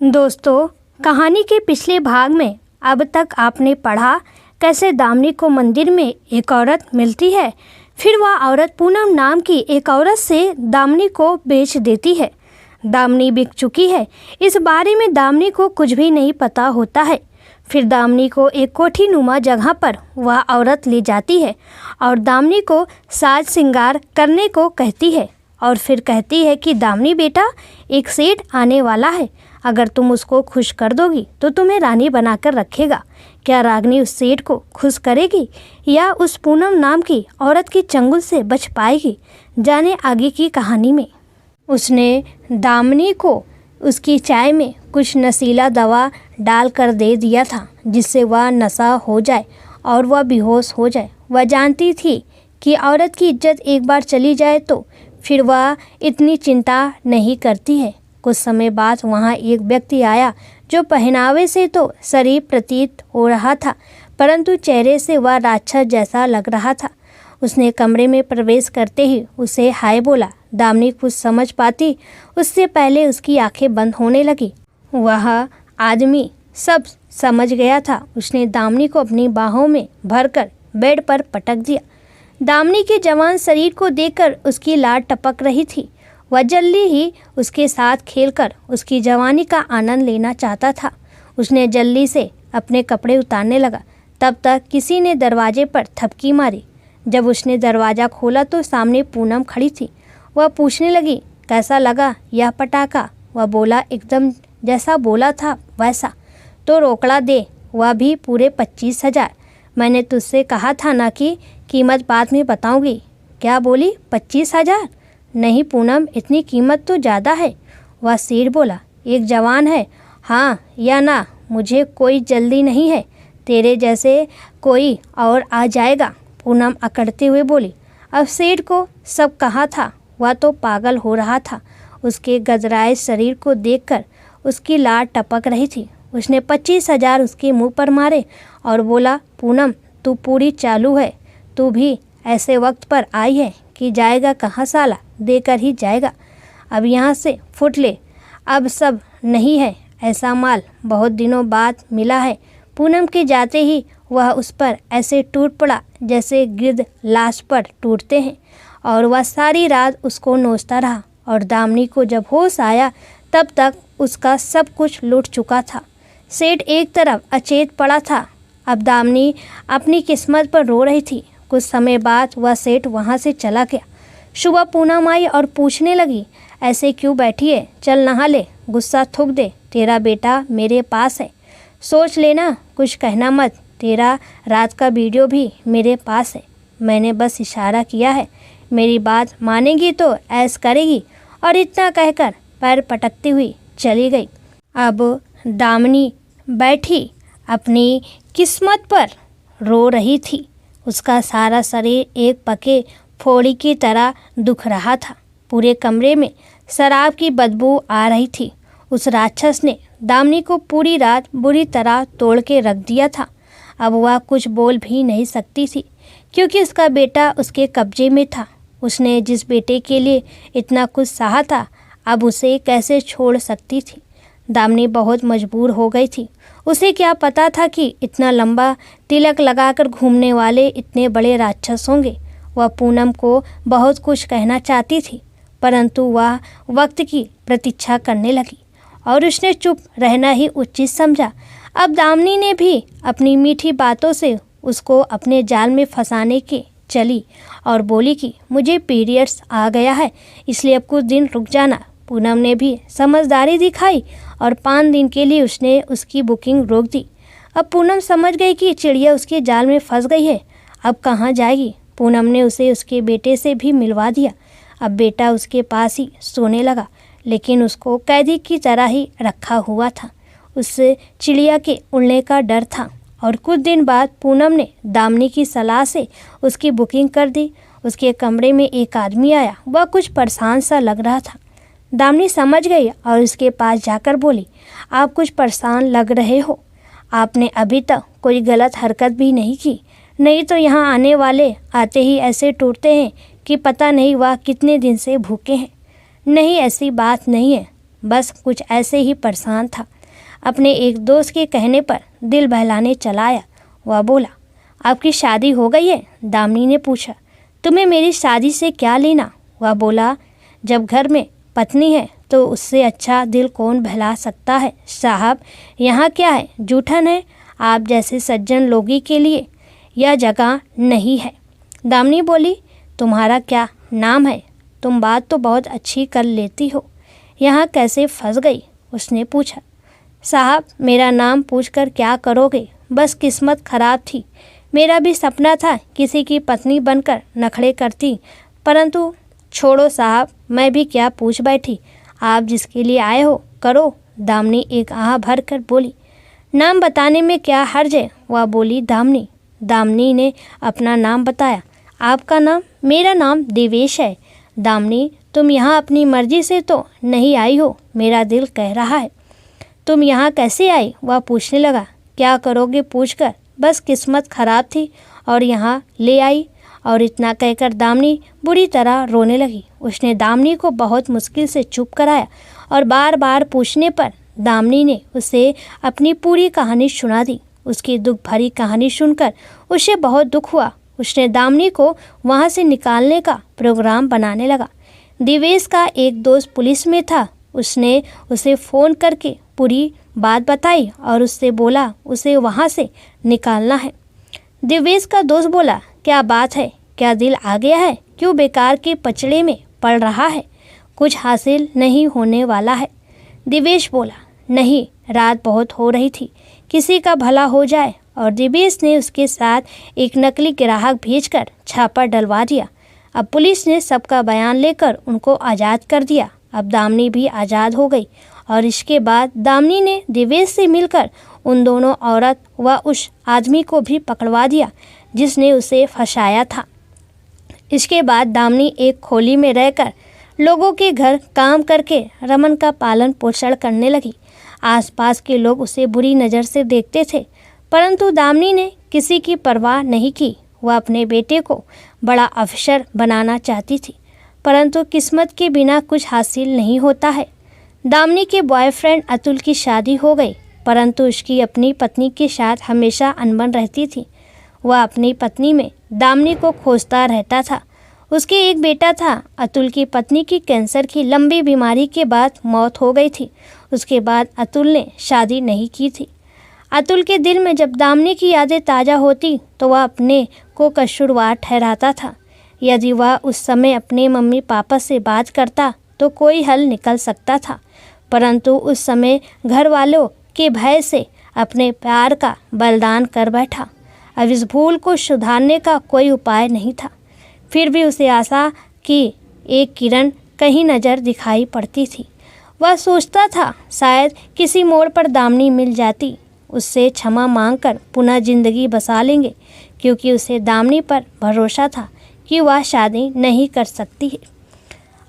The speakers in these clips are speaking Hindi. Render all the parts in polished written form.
दोस्तों, कहानी के पिछले भाग में अब तक आपने पढ़ा कैसे दामिनी को मंदिर में एक औरत मिलती है। फिर वह औरत पूनम नाम की एक औरत से दामिनी को बेच देती है। दामिनी बिक चुकी है, इस बारे में दामिनी को कुछ भी नहीं पता होता है। फिर दामिनी को एक कोठी नुमा जगह पर वह औरत ले जाती है और दामिनी को साज श्रृंगार करने को कहती है और फिर कहती है कि दामिनी बेटा, एक सेठ आने वाला है, अगर तुम उसको खुश कर दोगी तो तुम्हें रानी बनाकर रखेगा। क्या रागनी उस सेठ को खुश करेगी या उस पूनम नाम की औरत की चंगुल से बच पाएगी? जाने आगे की कहानी में। उसने दामिनी को उसकी चाय में कुछ नशीला दवा डालकर दे दिया था जिससे वह नशा हो जाए और वह बेहोश हो जाए। वह जानती थी कि औरत की इज्जत एक बार चली जाए तो फिर वह इतनी चिंता नहीं करती है। कुछ समय बाद वहाँ एक व्यक्ति आया जो पहनावे से तो शरीफ प्रतीत हो रहा था, परंतु चेहरे से वह राक्षस जैसा लग रहा था। उसने कमरे में प्रवेश करते ही उसे हाय बोला। दामिनी कुछ समझ पाती उससे पहले उसकी आंखें बंद होने लगी। वह आदमी सब समझ गया था। उसने दामिनी को अपनी बाहों में भरकर बेड पर पटक दिया। दामिनी के जवान शरीर को देखकर उसकी लार टपक रही थी। वह जल्दी ही उसके साथ खेलकर उसकी जवानी का आनंद लेना चाहता था। उसने जल्दी से अपने कपड़े उतारने लगा। तब तक किसी ने दरवाजे पर थपकी मारी। जब उसने दरवाज़ा खोला तो सामने पूनम खड़ी थी। वह पूछने लगी, कैसा लगा यह पटाखा? वह बोला, एकदम जैसा बोला था वैसा। तो रोकड़ा दे, वह भी पूरे 25,000। मैंने तुझसे कहा था ना कि कीमत बाद में बताऊंगी। क्या बोली? 25,000? नहीं पूनम, इतनी कीमत तो ज़्यादा है। वह सेठ बोला, एक जवान है, हाँ या ना, मुझे कोई जल्दी नहीं है, तेरे जैसे कोई और आ जाएगा। पूनम अकड़ते हुए बोली। अब सेठ को सब कहा था, वह तो पागल हो रहा था। उसके गजराए शरीर को देखकर उसकी लार टपक रही थी। उसने 25,000 उसके मुंह पर मारे और बोला, पूनम तू पूरी चालू है, तू भी ऐसे वक्त पर आई है कि जाएगा कहाँ साला, देकर ही जाएगा। अब यहाँ से फुट ले, अब सब नहीं है ऐसा माल, बहुत दिनों बाद मिला है। पूनम के जाते ही वह उस पर ऐसे टूट पड़ा जैसे गिद्ध लाश पर टूटते हैं और वह सारी रात उसको नोचता रहा। और दामिनी को जब होश आया तब तक उसका सब कुछ लूट चुका था। सेठ एक तरफ अचेत पड़ा था। अब दामिनी अपनी किस्मत पर रो रही थी। कुछ समय बाद वह सेठ वहाँ से चला गया। सुबह पूनम आई और पूछने लगी, ऐसे क्यों बैठी है? चल नहा ले, गुस्सा थूक दे, तेरा बेटा मेरे पास है, सोच लेना, कुछ कहना मत। तेरा रात का वीडियो भी मेरे पास है, मैंने बस इशारा किया है, मेरी बात मानेगी तो ऐश करेगी। और इतना कहकर पैर पटकती हुई चली गई। अब दामिनी बैठी अपनी किस्मत पर रो रही थी। उसका सारा शरीर एक पके फोड़ी की तरह दुख रहा था। पूरे कमरे में शराब की बदबू आ रही थी। उस राक्षस ने दामिनी को पूरी रात बुरी तरह तोड़ के रख दिया था। अब वह कुछ बोल भी नहीं सकती थी क्योंकि उसका बेटा उसके कब्जे में था। उसने जिस बेटे के लिए इतना कुछ सहा था, अब उसे कैसे छोड़ सकती थी? दामिनी बहुत मजबूर हो गई थी। उसे क्या पता था कि इतना लंबा तिलक लगाकर घूमने वाले इतने बड़े राक्षस होंगे। वह पूनम को बहुत कुछ कहना चाहती थी, परंतु वह वक्त की प्रतीक्षा करने लगी और उसने चुप रहना ही उचित समझा। अब दामिनी ने भी अपनी मीठी बातों से उसको अपने जाल में फंसाने के चली और बोली कि मुझे पीरियड्स आ गया है, इसलिए अब कुछ दिन रुक जाना। पूनम ने भी समझदारी दिखाई और 5 दिन के लिए उसने उसकी बुकिंग रोक दी। अब पूनम समझ गई कि चिड़िया उसके जाल में फंस गई है, अब कहाँ जाएगी। पूनम ने उसे उसके बेटे से भी मिलवा दिया। अब बेटा उसके पास ही सोने लगा, लेकिन उसको कैदी की तरह ही रखा हुआ था। उससे चिड़िया के उड़ने का डर था। और कुछ दिन बाद पूनम ने दामिनी की सलाह से उसकी बुकिंग कर दी। उसके कमरे में एक आदमी आया। वह कुछ परेशान सा लग रहा था। दामिनी समझ गई और उसके पास जाकर बोली, आप कुछ परेशान लग रहे हो, आपने अभी तक कोई गलत हरकत भी नहीं की, नहीं तो यहाँ आने वाले आते ही ऐसे टूटते हैं कि पता नहीं वह कितने दिन से भूखे हैं। नहीं, ऐसी बात नहीं है, बस कुछ ऐसे ही परेशान था। अपने एक दोस्त के कहने पर दिल बहलाने चला आया। वह बोला, आपकी शादी हो गई है? दामिनी ने पूछा। तुम्हें मेरी शादी से क्या लेना? वह बोला, जब घर में पत्नी है तो उससे अच्छा दिल कौन बहला सकता है साहब। यहाँ क्या है, जूठन है। आप जैसे सज्जन लोगी के लिए यह जगह नहीं है। दामिनी बोली, तुम्हारा क्या नाम है? तुम बात तो बहुत अच्छी कर लेती हो, यहाँ कैसे फंस गई? उसने पूछा। साहब, मेरा नाम पूछकर क्या करोगे? बस किस्मत खराब थी। मेरा भी सपना था किसी की पत्नी बनकर नखड़े करती, परंतु छोड़ो साहब, मैं भी क्या पूछ बैठी। आप जिसके लिए आए हो करो। दामिनी एक आह भर कर बोली। नाम बताने में क्या हर्ज है? वह बोली। दामिनी ने अपना नाम बताया। आपका नाम? मेरा नाम देवेश है। दामिनी, तुम यहाँ अपनी मर्जी से तो नहीं आई हो, मेरा दिल कह रहा है। तुम यहाँ कैसे आई? वह पूछने लगा। क्या करोगे पूछकर, बस किस्मत खराब थी और यहाँ ले आई। और इतना कहकर दामिनी बुरी तरह रोने लगी। उसने दामिनी को बहुत मुश्किल से चुप कराया और बार बार पूछने पर दामिनी ने उसे अपनी पूरी कहानी सुना दी। उसकी दुख भरी कहानी सुनकर उसे बहुत दुख हुआ। उसने दामिनी को वहाँ से निकालने का प्रोग्राम बनाने लगा। दिवेश का एक दोस्त पुलिस में था। उसने उसे फ़ोन करके पूरी बात बताई और उससे बोला उसे वहाँ से निकालना है। दिवेश का दोस्त बोला, क्या बात है? क्या दिल आ गया है? क्यों बेकार के पचड़े में पड़ रहा है? कुछ हासिल नहीं होने वाला है। दिवेश बोला, नहीं, रात बहुत हो रही थी, किसी का भला हो जाए। और दिवेश ने उसके साथ एक नकली ग्राहक भेजकर छापा डलवा दिया। अब पुलिस ने सबका बयान लेकर उनको आज़ाद कर दिया। अब दामिनी भी आज़ाद हो गई और इसके बाद दामिनी ने दिवेश से मिलकर उन दोनों औरत व उस आदमी को भी पकड़वा दिया जिसने उसे फंसाया था। इसके बाद दामिनी एक खोली में रहकर लोगों के घर काम करके रमन का पालन पोषण करने लगी। आसपास के लोग उसे बुरी नज़र से देखते थे, परंतु दामिनी ने किसी की परवाह नहीं की। वह अपने बेटे को बड़ा अफसर बनाना चाहती थी, परंतु किस्मत के बिना कुछ हासिल नहीं होता है। दामिनी के बॉयफ्रेंड अतुल की शादी हो गई, परंतु उसकी अपनी पत्नी के साथ हमेशा अनबन रहती थी। वह अपनी पत्नी में दामिनी को खोजता रहता था। उसके एक बेटा था। अतुल की पत्नी की कैंसर की लंबी बीमारी के बाद मौत हो गई थी। उसके बाद अतुल ने शादी नहीं की थी। अतुल के दिल में जब दामिनी की यादें ताज़ा होती तो वह अपने को कसूरवार ठहराता था। यदि वह उस समय अपने मम्मी पापा से बात करता तो कोई हल निकल सकता था, परंतु उस समय घर वालों के भय से अपने प्यार का बलिदान कर बैठा। अब इस भूल को सुधारने का कोई उपाय नहीं था। फिर भी उसे आशा की एक किरण कहीं नज़र दिखाई पड़ती थी। वह सोचता था शायद किसी मोड़ पर दामिनी मिल जाती, उससे क्षमा मांगकर पुनः जिंदगी बसा लेंगे, क्योंकि उसे दामिनी पर भरोसा था कि वह शादी नहीं कर सकती है।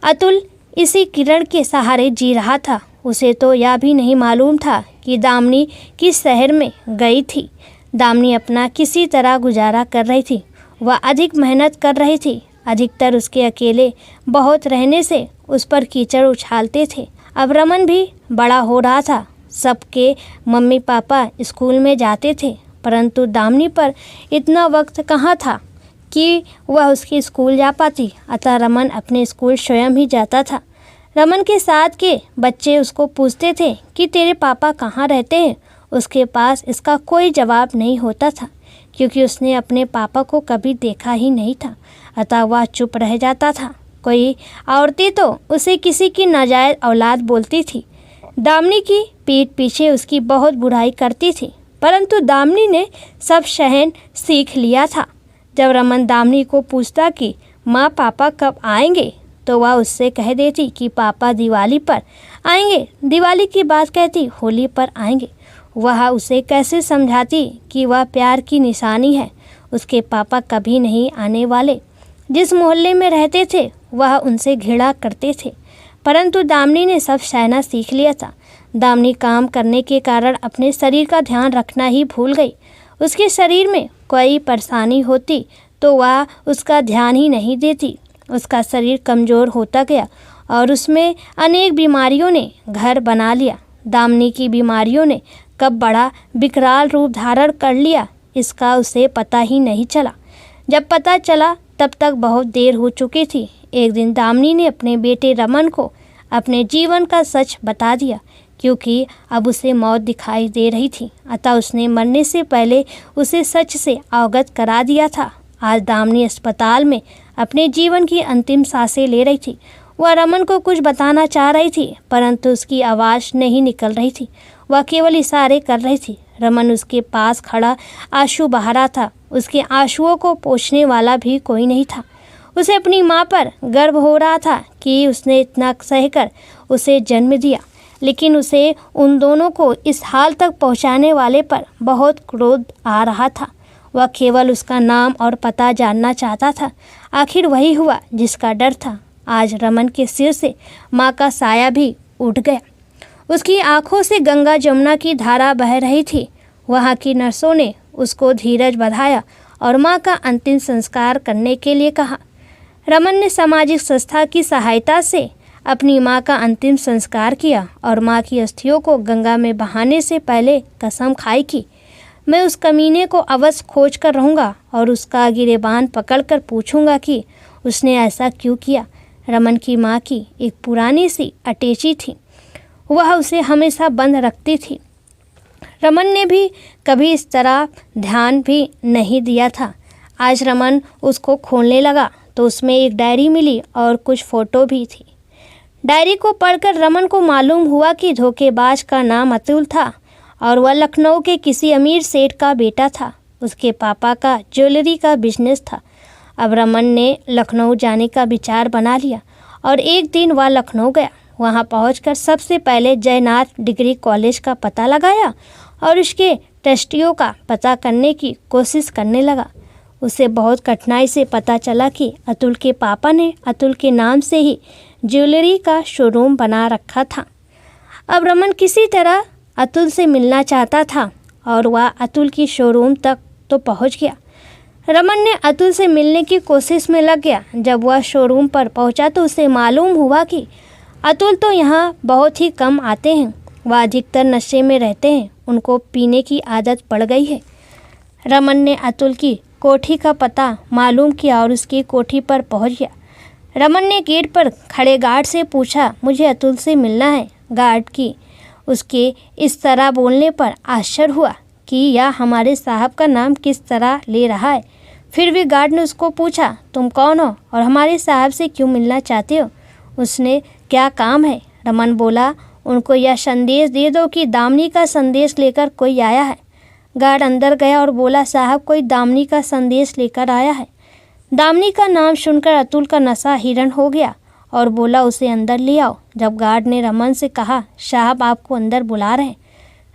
अतुल इसी किरण के सहारे जी रहा था। उसे तो यह भी नहीं मालूम था कि दामिनी किस शहर में गई थी। दामिनी अपना किसी तरह गुजारा कर रही थी। वह अधिक मेहनत कर रही थी। अधिकतर उसके अकेले बहुत रहने से उस पर कीचड़ उछालते थे। अब रमन भी बड़ा हो रहा था। सबके मम्मी पापा स्कूल में जाते थे, परंतु दामिनी पर इतना वक्त कहाँ था कि वह उसके स्कूल जा पाती। अतः रमन अपने स्कूल स्वयं ही जाता था। रमन के साथ के बच्चे उसको पूछते थे कि तेरे पापा कहाँ रहते हैं। उसके पास इसका कोई जवाब नहीं होता था, क्योंकि उसने अपने पापा को कभी देखा ही नहीं था। अतः वह चुप रह जाता था। कोई औरतें तो उसे किसी की नाजायज़ औलाद बोलती थी। दामिनी की पीठ पीछे उसकी बहुत बुराई करती थी, परंतु दामिनी ने सब सहन सीख लिया था। जब रमन दामिनी को पूछता कि माँ पापा कब आएंगे, तो वह उससे कह देती कि पापा दिवाली पर आएंगे। दिवाली की बात कहती होली पर आएंगे। वह उसे कैसे समझाती कि वह प्यार की निशानी है। उसके पापा कभी नहीं आने वाले। जिस मोहल्ले में रहते थे वह उनसे घृणा करते थे, परंतु दामिनी ने सब सहना सीख लिया था। दामिनी काम करने के कारण अपने शरीर का ध्यान रखना ही भूल गई। उसके शरीर में कोई परेशानी होती तो वह उसका ध्यान ही नहीं देती। उसका शरीर कमज़ोर होता गया और उसमें अनेक बीमारियों ने घर बना लिया। दामिनी की बीमारियों ने कब बड़ा विकराल रूप धारण कर लिया, इसका उसे पता ही नहीं चला। जब पता चला तब तक बहुत देर हो चुकी थी। एक दिन दामिनी ने अपने बेटे रमन को अपने जीवन का सच बता दिया, क्योंकि अब उसे मौत दिखाई दे रही थी। अतः उसने मरने से पहले उसे सच से अवगत करा दिया था। आज दामिनी अस्पताल में अपने जीवन की अंतिम सांसें ले रही थी। वह रमन को कुछ बताना चाह रही थी, परंतु उसकी आवाज़ नहीं निकल रही थी। वह केवल इशारे कर रही थी। रमन उसके पास खड़ा आंसू बहा रहा था। उसके आंसुओं को पोंछने वाला भी कोई नहीं था। उसे अपनी माँ पर गर्व हो रहा था कि उसने इतना सहकर उसे जन्म दिया, लेकिन उसे उन दोनों को इस हाल तक पहुँचाने वाले पर बहुत क्रोध आ रहा था। वह केवल उसका नाम और पता जानना चाहता था। आखिर वही हुआ जिसका डर था। आज रमन के सिर से माँ का साया भी उठ गया। उसकी आंखों से गंगा जमुना की धारा बह रही थी। वहाँ की नर्सों ने उसको धीरज बंधाया और माँ का अंतिम संस्कार करने के लिए कहा। रमन ने सामाजिक संस्था की सहायता से अपनी माँ का अंतिम संस्कार किया और माँ की अस्थियों को गंगा में बहाने से पहले कसम खाई कि मैं उस कमीने को अवश्य खोज कर रहूँगा और उसका गिरेबान पकड़कर पूछूंगा कि उसने ऐसा क्यों किया। रमन की माँ की एक पुरानी सी अटैची थी। वह उसे हमेशा बंद रखती थी। रमन ने भी कभी इस तरह ध्यान भी नहीं दिया था। आज रमन उसको खोलने लगा तो उसमें एक डायरी मिली और कुछ फ़ोटो भी थी। डायरी को पढ़कर रमन को मालूम हुआ कि धोखेबाज का नाम अतुल था और वह लखनऊ के किसी अमीर सेठ का बेटा था। उसके पापा का ज्वेलरी का बिजनेस था। अब रमन ने लखनऊ जाने का विचार बना लिया और एक दिन वह लखनऊ गया। वहां पहुंचकर सबसे पहले जयनाथ डिग्री कॉलेज का पता लगाया और उसके ट्रस्टियों का पता करने की कोशिश करने लगा। उसे बहुत कठिनाई से पता चला कि अतुल के पापा ने अतुल के नाम से ही ज्वेलरी का शोरूम बना रखा था। अब रमन किसी तरह अतुल से मिलना चाहता था और वह अतुल की शोरूम तक तो पहुंच गया। रमन ने अतुल से मिलने की कोशिश में लग गया। जब वह शोरूम पर पहुंचा तो उसे मालूम हुआ कि अतुल तो यहाँ बहुत ही कम आते हैं। वह अधिकतर नशे में रहते हैं। उनको पीने की आदत पड़ गई है। रमन ने अतुल की कोठी का पता मालूम किया और उसकी कोठी पर पहुंच गया। रमन ने गेट पर खड़े गार्ड से पूछा, मुझे अतुल से मिलना है। गार्ड की उसके इस तरह बोलने पर आश्चर्य हुआ कि यह हमारे साहब का नाम किस तरह ले रहा है। फिर भी गार्ड ने उसको पूछा, तुम कौन हो और हमारे साहब से क्यों मिलना चाहते हो? उसने क्या काम है? रमन बोला, उनको यह संदेश दे दो कि दामिनी का संदेश लेकर कोई आया है। गार्ड अंदर गया और बोला, साहब कोई दामिनी का संदेश लेकर आया है। दामिनी का नाम सुनकर अतुल का नशा हिरण हो गया और बोला, उसे अंदर ले आओ। जब गार्ड ने रमन से कहा, साहब आपको अंदर बुला रहे हैं।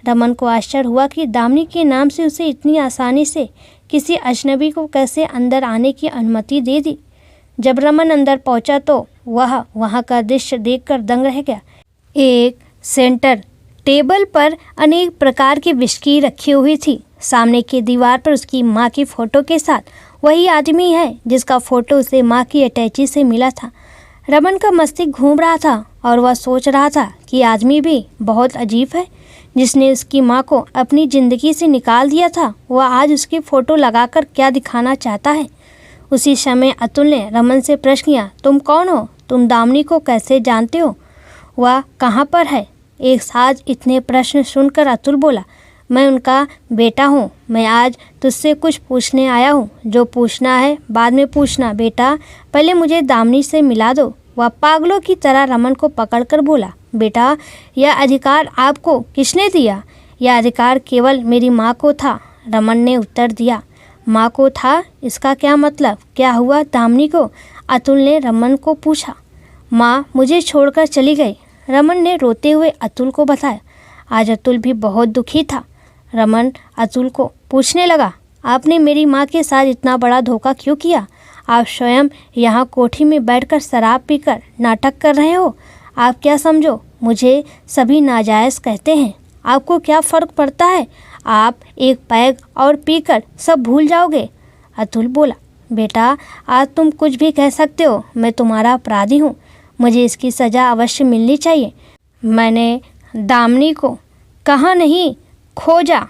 रमन को आश्चर्य हुआ कि दामिनी के नाम से उसे इतनी आसानी से किसी अजनबी को कैसे अंदर आने की अनुमति दे दी। जब रमन अंदर पहुंचा तो वह वहां का दृश्य देखकर दंग रह गया। एक सेंटर टेबल पर अनेक प्रकार की विस्की रखी हुई थी। सामने की दीवार पर उसकी माँ की फ़ोटो के साथ वही आदमी है जिसका फ़ोटो उसे माँ की अटैची से मिला था। रमन का मस्तिष्क घूम रहा था और वह सोच रहा था कि आदमी भी बहुत अजीब है। जिसने उसकी माँ को अपनी ज़िंदगी से निकाल दिया था, वह आज उसकी फ़ोटो लगाकर क्या दिखाना चाहता है। उसी समय अतुल ने रमन से प्रश्न किया, तुम कौन हो? तुम दामिनी को कैसे जानते हो? वह कहाँ पर है? एक साथ इतने प्रश्न सुनकर अतुल बोला, मैं उनका बेटा हूँ। मैं आज तुझसे कुछ पूछने आया हूँ। जो पूछना है बाद में पूछना बेटा, पहले मुझे दामिनी से मिला दो। वह पागलों की तरह रमन को पकड़कर बोला, बेटा यह अधिकार आपको किसने दिया? यह अधिकार केवल मेरी माँ को था। रमन ने उत्तर दिया, माँ को था? इसका क्या मतलब? क्या हुआ दामिनी को? अतुल ने रमन को पूछा। माँ मुझे छोड़कर चली गई, रमन ने रोते हुए अतुल को बताया। आज अतुल भी बहुत दुखी था। रमन अतुल को पूछने लगा, आपने मेरी माँ के साथ इतना बड़ा धोखा क्यों किया? आप स्वयं यहाँ कोठी में बैठकर शराब पीकर नाटक कर रहे हो। आप क्या समझो, मुझे सभी नाजायज़ कहते हैं। आपको क्या फ़र्क पड़ता है? आप एक पैग और पीकर सब भूल जाओगे। अतुल बोला, बेटा आज तुम कुछ भी कह सकते हो, मैं तुम्हारा अपराधी हूँ। मुझे इसकी सज़ा अवश्य मिलनी चाहिए। मैंने दामिनी को कहाँ नहीं खोजा,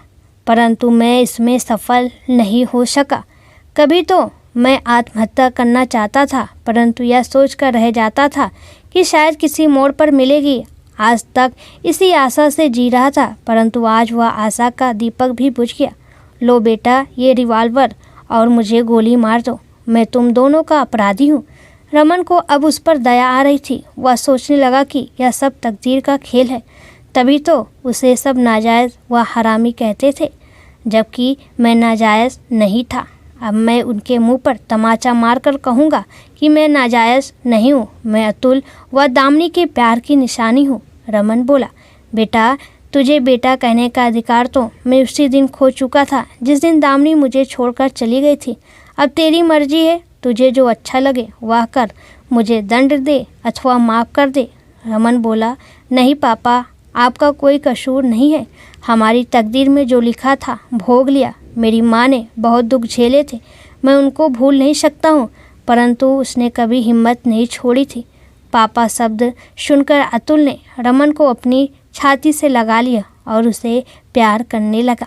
परंतु मैं इसमें सफल नहीं हो सका। कभी तो मैं आत्महत्या करना चाहता था, परंतु यह सोचकर रह जाता था कि शायद किसी मोड़ पर मिलेगी। आज तक इसी आशा से जी रहा था, परंतु आज वह आशा का दीपक भी बुझ गया। लो बेटा, ये रिवॉल्वर और मुझे गोली मार दो, मैं तुम दोनों का अपराधी हूँ। रमन को अब उस पर दया आ रही थी। वह सोचने लगा कि यह सब तकदीर का खेल है, तभी तो उसे सब नाजायज़ व हरामी कहते थे, जबकि मैं नाजायज़ नहीं था। अब मैं उनके मुंह पर तमाचा मारकर कहूँगा कि मैं नाजायज़ नहीं हूँ। मैं अतुल व दामिनी के प्यार की निशानी हूँ। रमन बोला, बेटा, तुझे बेटा कहने का अधिकार तो मैं उसी दिन खो चुका था जिस दिन दामिनी मुझे छोड़कर चली गई थी। अब तेरी मर्जी है, तुझे जो अच्छा लगे वह कर, मुझे दंड दे अथवा माफ़ कर दे। रमन बोला, नहीं पापा, आपका कोई कसूर नहीं है। हमारी तकदीर में जो लिखा था भोग लिया। मेरी माँ ने बहुत दुख झेले थे, मैं उनको भूल नहीं सकता हूँ, परंतु उसने कभी हिम्मत नहीं छोड़ी थी। पापा शब्द सुनकर अतुल ने रमन को अपनी छाती से लगा लिया और उसे प्यार करने लगा।